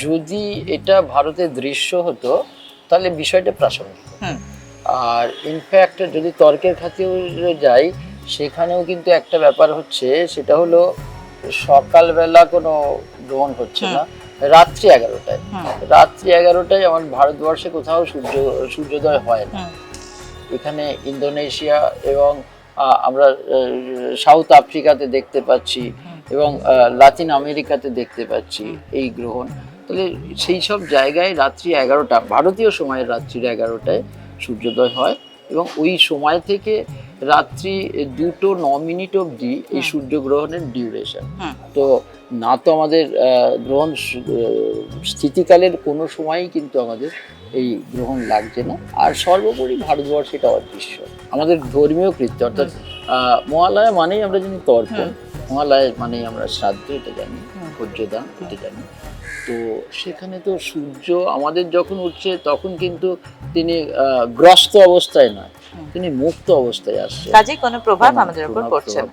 যদি এটা ভারতের দৃশ্য হতো তাহলে বিষয়টা প্রাসঙ্গিক। আর ইনফ্যাক্ট যদি তর্কের খাতিরে যাই, সেখানেও কিন্তু একটা ব্যাপার হচ্ছে, সেটা হলো সকালবেলা কোনো গ্রহণ হচ্ছে না, রাত্রি 11টায়। রাত্রি 11টায় আমার ভারতবর্ষে কোথাও সূর্যোদয় হয় না। এখানে ইন্দোনেশিয়া এবং আমরা সাউথ আফ্রিকাতে দেখতে পাচ্ছি এবং লাতিন আমেরিকাতে দেখতে পাচ্ছি এই গ্রহণ। তাহলে সেই সব জায়গায় রাত্রি 11টা, ভারতীয় সময়ের রাত্রি 11টায় সূর্যোদয় হয় এবং ওই সময় থেকে রাত্রি 2:09 অবধি এই সূর্যগ্রহণের ডিউরেশন। তো না তো আমাদের গ্রহণ স্থিতিকালের কোনো সময়ই কিন্তু আমাদের এই গ্রহণ লাগছে না। আর সর্বোপরি ভারতবর্ষে এটা অদৃশ্য, আমাদের ধর্মীয় কৃত্য, অর্থাৎ মহালয়া মানেই আমরা জানি তর্পণ, মহালয়া মানেই আমরা শ্রাদ্ধ এটা জানি, ভোজ্যদান এটা জানি। তো সেখানে তো সূর্য আমাদের যখন উঠছে তখন কিন্তু তিনি গ্রস্ত অবস্থায় নয়, তিনি মুক্ত অবস্থায় আসছে, কাজে কোনো প্রভাব আমাদের উপর পড়ছে না।